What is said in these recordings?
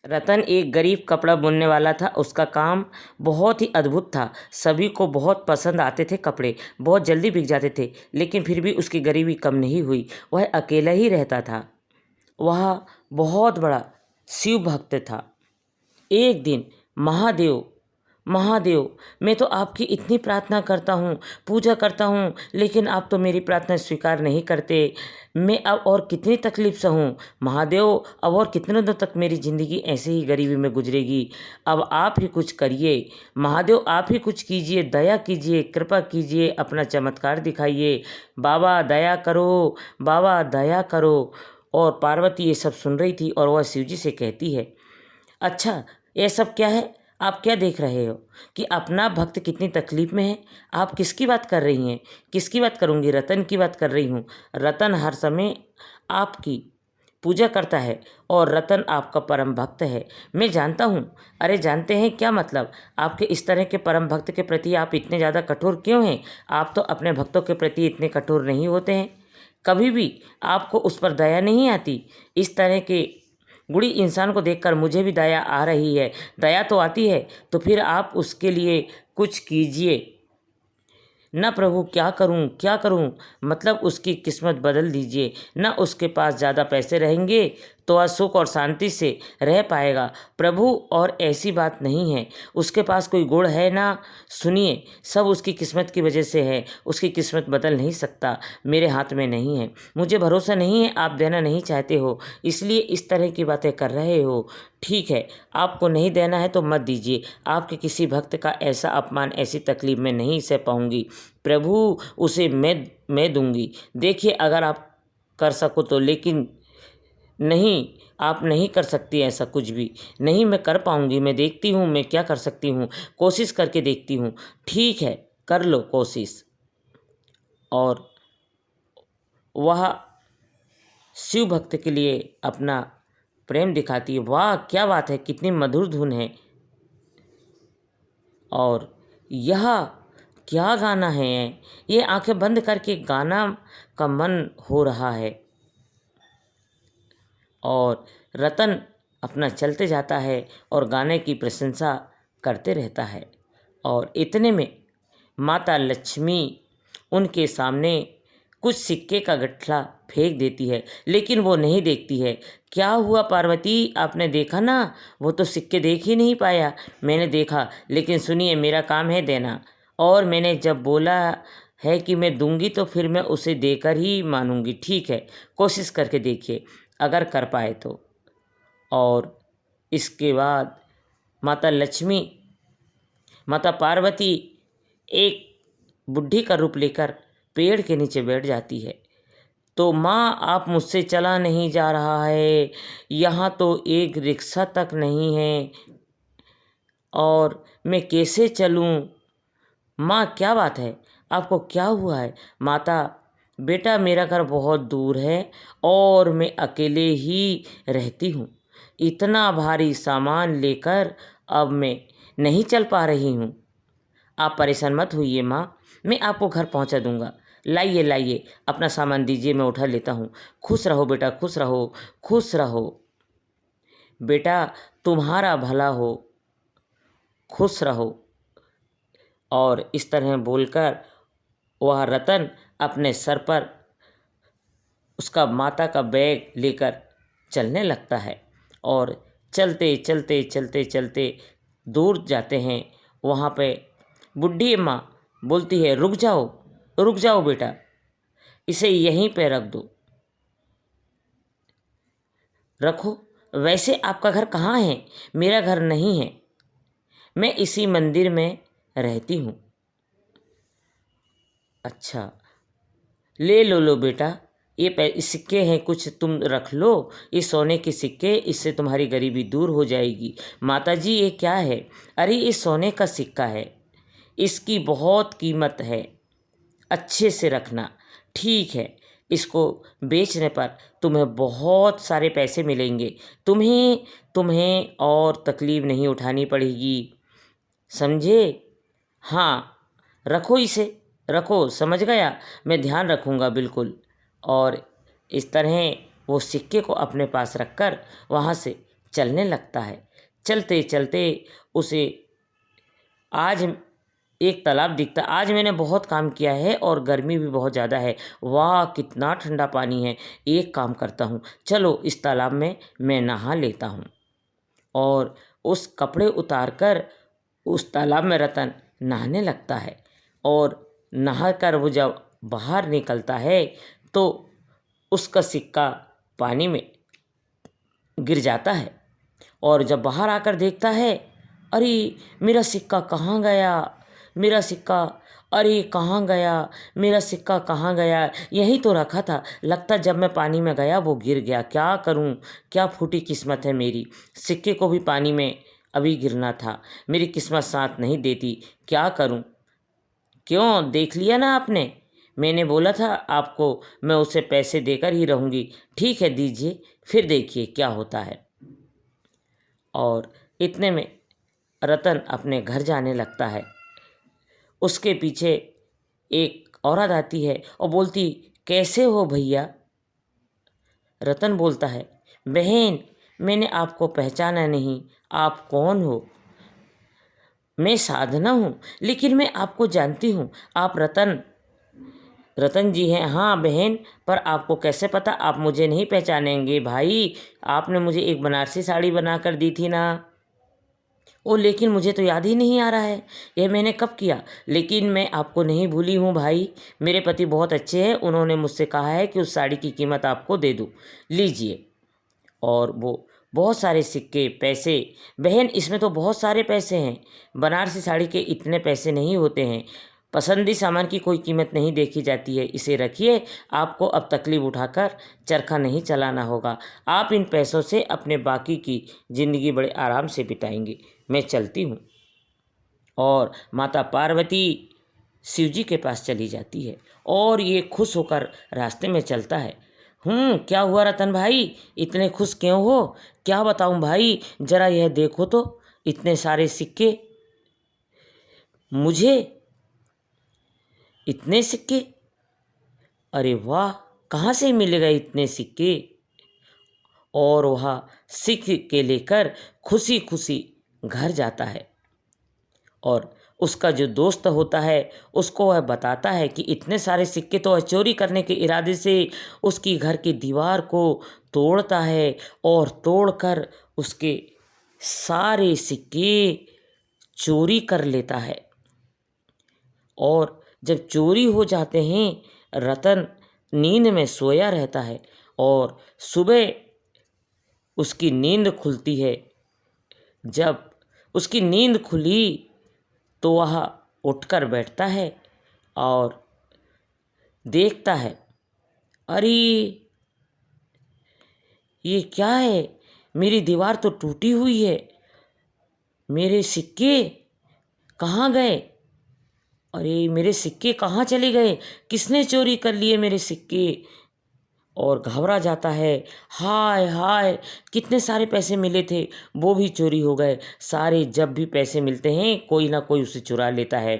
रतन एक गरीब कपड़ा बुनने वाला था। उसका काम बहुत ही अद्भुत था। सभी को बहुत पसंद आते थे कपड़े, बहुत जल्दी बिक जाते थे। लेकिन फिर भी उसकी गरीबी कम नहीं हुई। वह अकेला ही रहता था। वह बहुत बड़ा शिव भक्त था। एक दिन महादेव, महादेव, मैं तो आपकी इतनी प्रार्थना करता हूँ, पूजा करता हूँ, लेकिन आप तो मेरी प्रार्थना स्वीकार नहीं करते। मैं अब और कितनी तकलीफ सहूँ महादेव। अब और कितने दिनों तक मेरी ज़िंदगी ऐसे ही गरीबी में गुजरेगी। अब आप ही कुछ करिए महादेव, आप ही कुछ कीजिए, दया कीजिए, कृपा कीजिए, अपना चमत्कार दिखाइए। बाबा दया करो, बाबा दया करो। और पार्वती ये सब सुन रही थी और वह शिवजी से कहती है, अच्छा ये सब क्या है? आप क्या देख रहे हो कि अपना भक्त कितनी तकलीफ में है? आप किसकी बात कर रही हैं? किसकी बात करूंगी? रतन की बात कर रही हूँ। रतन हर समय आपकी पूजा करता है और रतन आपका परम भक्त है। मैं जानता हूँ। अरे जानते हैं क्या मतलब? आपके इस तरह के परम भक्त के प्रति आप इतने ज़्यादा कठोर क्यों हैं? आप तो अपने भक्तों के प्रति इतने कठोर नहीं होते हैं। कभी भी आपको उस पर दया नहीं आती। इस तरह के गुड़ी इंसान को देखकर मुझे भी दया आ रही है। दया तो आती है, तो फिर आप उसके लिए कुछ कीजिए ना। प्रभु क्या करूं, क्या करूं? मतलब उसकी किस्मत बदल दीजिए ना। उसके पास ज़्यादा पैसे रहेंगे तो वह सुख और शांति से रह पाएगा प्रभु। और ऐसी बात नहीं है। उसके पास कोई गुण है ना। सुनिए, सब उसकी किस्मत की वजह से है। उसकी किस्मत बदल नहीं सकता, मेरे हाथ में नहीं है। मुझे भरोसा नहीं है आप देना नहीं चाहते हो, इसलिए इस तरह की बातें कर रहे हो। ठीक है, आपको नहीं देना है तो मत दीजिए। आपके किसी भक्त का ऐसा अपमान, ऐसी तकलीफ में नहीं सह पाऊंगी प्रभु। उसे मैं दूंगी। देखिए अगर आप कर सको तो, लेकिन नहीं, आप नहीं कर सकती ऐसा कुछ भी। नहीं, मैं कर पाऊंगी। मैं देखती हूँ मैं क्या कर सकती हूँ, कोशिश करके देखती हूँ। ठीक है, कर लो कोशिश। और वह शिव भक्त के लिए अपना प्रेम दिखाती है। वाह क्या बात है, कितनी मधुर धुन है। और यह क्या गाना है? ये आंखें बंद करके गाना का मन हो रहा है। और रतन अपना चलते जाता है और गाने की प्रशंसा करते रहता है। और इतने में माता लक्ष्मी उनके सामने कुछ सिक्के का गठला फेंक देती है, लेकिन वो नहीं देखती है। क्या हुआ पार्वती, आपने देखा ना? वो तो सिक्के देख ही नहीं पाया। मैंने देखा, लेकिन सुनिए मेरा काम है देना। और मैंने जब बोला है कि मैं दूंगी तो फिर मैं उसे देकर ही मानूंगी। ठीक है, कोशिश करके देखिए अगर कर पाए तो। और इसके बाद माता लक्ष्मी, माता पार्वती एक बुढ़ी का रूप लेकर पेड़ के नीचे बैठ जाती है। तो माँ आप मुझसे चला नहीं जा रहा है, यहाँ तो एक रिक्शा तक नहीं है और मैं कैसे चलूँ? माँ क्या बात है, आपको क्या हुआ है? माता, बेटा मेरा घर बहुत दूर है और मैं अकेले ही रहती हूँ। इतना भारी सामान लेकर अब मैं नहीं चल पा रही हूँ। आप परेशान मत होइए माँ, मैं आपको घर पहुँचा दूँगा। लाइए लाइए अपना सामान दीजिए, मैं उठा लेता हूँ। खुश रहो बेटा, खुश रहो, खुश रहो बेटा, तुम्हारा भला हो, खुश रहो। और इस तरह बोलकर वह रतन अपने सर पर उसका माता का बैग लेकर चलने लगता है। और चलते चलते चलते चलते दूर जाते हैं। वहाँ पे बुढ़ी माँ बोलती है, रुक जाओ बेटा, इसे यहीं पे रख दो। रखो? वैसे आपका घर कहाँ है? मेरा घर नहीं है, मैं इसी मंदिर में रहती हूँ। अच्छा, ले लो बेटा, ये सिक्के हैं, कुछ तुम रख लो। ये सोने के सिक्के, इससे तुम्हारी गरीबी दूर हो जाएगी। माता जी ये क्या है? अरे ये सोने का सिक्का है, इसकी बहुत कीमत है, अच्छे से रखना। ठीक है, इसको बेचने पर तुम्हें बहुत सारे पैसे मिलेंगे। तुम्हें तुम्हें और तकलीफ नहीं उठानी पड़ेगी, समझे? हाँ, रखो इसे, रखो, समझ गया, मैं ध्यान रखूँगा बिल्कुल। और इस तरह वो सिक्के को अपने पास रखकर वहाँ से चलने लगता है। चलते चलते उसे आज एक तालाब दिखता। आज मैंने बहुत काम किया है और गर्मी भी बहुत ज़्यादा है। वाह, कितना ठंडा पानी है। एक काम करता हूँ, चलो इस तालाब में मैं नहा लेता हूँ। और उस कपड़े उतार कर उस तालाब में रतन नहाने लगता है। और नहाकर वो जब बाहर निकलता है तो उसका सिक्का पानी में गिर जाता है। और जब बाहर आकर देखता है, अरे मेरा सिक्का कहाँ गया, मेरा सिक्का, अरे कहाँ गया, मेरा सिक्का कहाँ गया, यहीं तो रखा था, लगता जब मैं पानी में गया वो गिर गया। क्या करूं, क्या फूटी किस्मत है मेरी, सिक्के को भी पानी में अभी गिरना था, मेरी किस्मत साथ नहीं देती, क्या करूं। क्यों, देख लिया ना आपने, मैंने बोला था आपको मैं उसे पैसे देकर ही रहूँगी। ठीक है, दीजिए, फिर देखिए क्या होता है। और इतने में रतन अपने घर जाने लगता है। उसके पीछे एक औरत आती है और बोलती, कैसे हो भैया। रतन बोलता है, बहन मैंने आपको पहचाना नहीं, आप कौन हो। मैं साधना हूँ, लेकिन मैं आपको जानती हूँ, आप रतन रतन जी हैं। हाँ बहन, पर आपको कैसे पता, आप मुझे नहीं पहचानेंगे भाई, आपने मुझे एक बनारसी साड़ी बना कर दी थी ना। ओ लेकिन मुझे तो याद ही नहीं आ रहा है, यह मैंने कब किया। लेकिन मैं आपको नहीं भूली हूँ भाई, मेरे पति बहुत अच्छे हैं, उन्होंने मुझसे कहा है कि उस साड़ी की कीमत आपको दे दूँ, लीजिए। और वो बहुत सारे सिक्के पैसे, बहन इसमें तो बहुत सारे पैसे हैं, बनारसी साड़ी के इतने पैसे नहीं होते हैं, पसंदी सामान की कोई कीमत नहीं देखी जाती है, इसे रखिए, आपको अब तकलीफ उठाकर चरखा नहीं चलाना होगा, आप इन पैसों से अपने बाकी की ज़िंदगी बड़े आराम से बिताएंगे, मैं चलती हूँ। और माता पार्वती शिव जी के पास चली जाती है और ये खुश होकर रास्ते में चलता है। क्या हुआ रतन भाई, इतने खुश क्यों हो, क्या बताऊं भाई, जरा यह देखो तो, इतने सारे सिक्के, मुझे इतने सिक्के, अरे वाह, कहाँ से मिल गए इतने सिक्के। और वह सिक्के लेकर खुशी खुशी घर जाता है। और उसका जो दोस्त होता है उसको वह बताता है कि इतने सारे सिक्के तो वह चोरी करने के इरादे से उसकी घर की दीवार को तोड़ता है और तोड़कर उसके सारे सिक्के चोरी कर लेता है। और जब चोरी हो जाते हैं, रतन नींद में सोया रहता है और सुबह उसकी नींद खुलती है। जब उसकी नींद खुली तो वह उठकर बैठता है और देखता है, अरे ये क्या है, मेरी दीवार तो टूटी हुई है, मेरे सिक्के कहाँ गए, अरे मेरे सिक्के कहाँ चले गए, किसने चोरी कर लिए मेरे सिक्के। और घबरा जाता है, हाय हाय, कितने सारे पैसे मिले थे वो भी चोरी हो गए। सारे जब भी पैसे मिलते हैं कोई ना कोई उसे चुरा लेता है।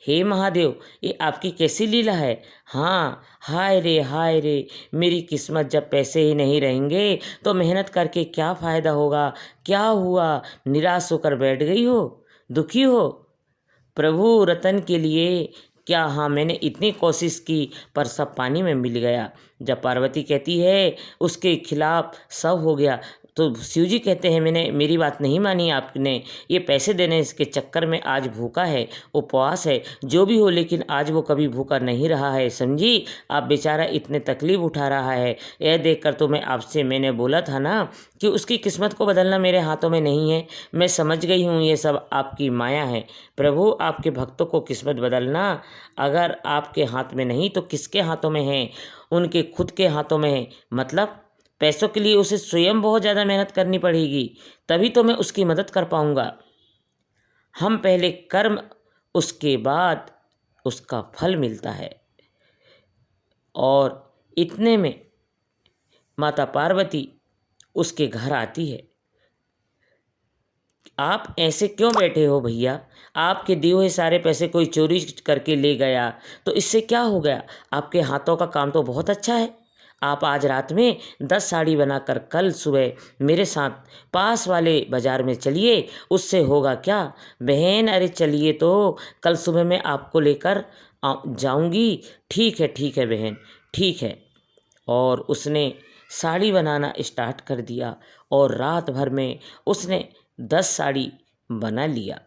हे महादेव, ये आपकी कैसी लीला है। हाँ, हाय रे, मेरी किस्मत, जब पैसे ही नहीं रहेंगे तो मेहनत करके क्या फ़ायदा होगा। क्या हुआ, निराश होकर बैठ गई हो, दुखी हो। प्रभु रतन के लिए क्या, हाँ मैंने इतनी कोशिश की पर सब पानी में मिल गया। जब पार्वती कहती है उसके खिलाफ सब हो गया तो शिव जी कहते हैं, मैंने, मेरी बात नहीं मानी आपने, ये पैसे देने के चक्कर में आज भूखा है, उपवास है, जो भी हो, लेकिन आज वो कभी भूखा नहीं रहा है, समझी। आप बेचारा इतने तकलीफ उठा रहा है, यह देखकर तो मैं आपसे, मैंने बोला था ना कि उसकी किस्मत को बदलना मेरे हाथों में नहीं है। मैं समझ गई हूँ ये सब आपकी माया है। प्रभु आपके भक्तों को किस्मत बदलना अगर आपके हाथ में नहीं तो किसके हाथों में है, उनके खुद के हाथों में है। मतलब पैसों के लिए उसे स्वयं बहुत ज़्यादा मेहनत करनी पड़ेगी, तभी तो मैं उसकी मदद कर पाऊँगा। हम पहले कर्म, उसके बाद उसका फल मिलता है। और इतने में माता पार्वती उसके घर आती है। आप ऐसे क्यों बैठे हो भैया, आपके दिए हुए सारे पैसे कोई चोरी करके ले गया तो इससे क्या हो गया, आपके हाथों का काम तो बहुत अच्छा है, आप आज रात में 10 साड़ी बनाकर कल सुबह मेरे साथ पास वाले बाज़ार में चलिए, उससे होगा क्या। बहन, अरे चलिए तो, कल सुबह मैं आपको लेकर जाऊंगी। ठीक है बहन, ठीक है। और उसने साड़ी बनाना स्टार्ट कर दिया और रात भर में उसने 10 साड़ी बना लिया।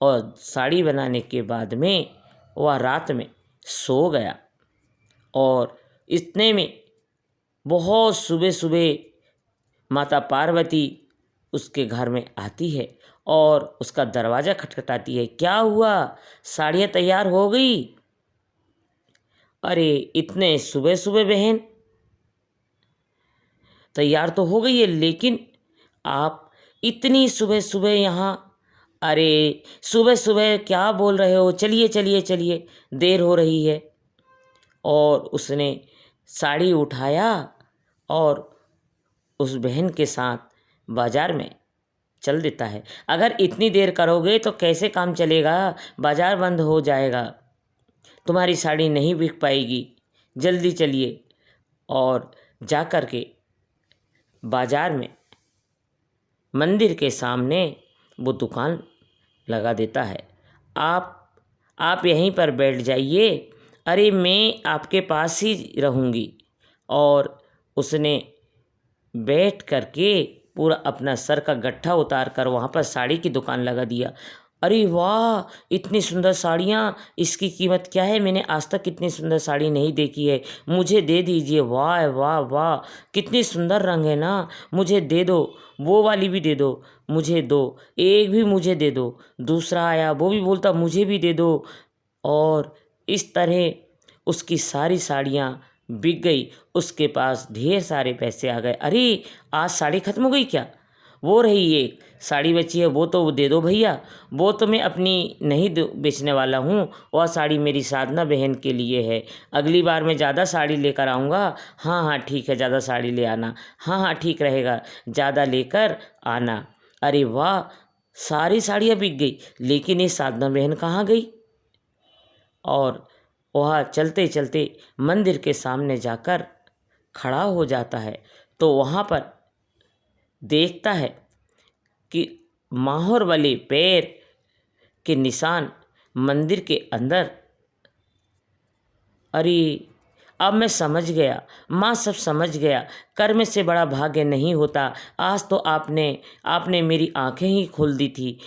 और साड़ी बनाने के बाद में वह रात में सो गया। और इतने में बहुत सुबह सुबह माता पार्वती उसके घर में आती है और उसका दरवाज़ा खटखटाती है। क्या हुआ, साड़ियाँ तैयार हो गई? अरे इतने सुबह सुबह बहन, तैयार तो हो गई है, लेकिन आप इतनी सुबह सुबह यहाँ, अरे सुबह सुबह क्या बोल रहे हो, चलिए चलिए चलिए, देर हो रही है। और उसने साड़ी उठाया और उस बहन के साथ बाज़ार में चल देता है। अगर इतनी देर करोगे तो कैसे काम चलेगा, बाज़ार बंद हो जाएगा, तुम्हारी साड़ी नहीं बिक पाएगी, जल्दी चलिए। और जा कर के बाज़ार में मंदिर के सामने वो दुकान लगा देता है। आप यहीं पर बैठ जाइए, अरे मैं आपके पास ही रहूँगी। और उसने बैठ कर के पूरा अपना सर का गट्ठा उतार कर वहाँ पर साड़ी की दुकान लगा दिया। अरे वाह, इतनी सुंदर साड़ियाँ, इसकी कीमत क्या है, मैंने आज तक इतनी सुंदर साड़ी नहीं देखी है, मुझे दे दीजिए। वाह वाह वाह, कितनी सुंदर रंग है ना, मुझे दे दो, वो वाली भी दे दो, मुझे दो, एक भी मुझे दे दो। दूसरा आया, वो भी बोलता मुझे भी दे दो। और इस तरह उसकी सारी साड़ियाँ बिक गई। उसके पास ढेर सारे पैसे आ गए। अरे आज साड़ी खत्म हो गई क्या, वो रही एक साड़ी बची है, वो तो दे दो भैया, वो तो मैं अपनी नहीं बेचने वाला हूँ, वह साड़ी मेरी साधना बहन के लिए है, अगली बार मैं ज़्यादा साड़ी लेकर आऊँगा। हाँ हाँ ठीक है, ज़्यादा साड़ी ले आना, हाँ हाँ ठीक रहेगा, ज़्यादा लेकर आना। अरे वाह, सारी साड़ियाँ बिक गई, लेकिन ये साधना बहन कहाँ गई। और वह चलते चलते मंदिर के सामने जाकर खड़ा हो जाता है, तो वहाँ पर देखता है कि माहौर वाले पैर के निशान मंदिर के अंदर। अरे अब मैं समझ गया, माँ सब समझ गया, कर्म से बड़ा भाग्य नहीं होता। आज तो आपने मेरी आंखें ही खोल दी थी।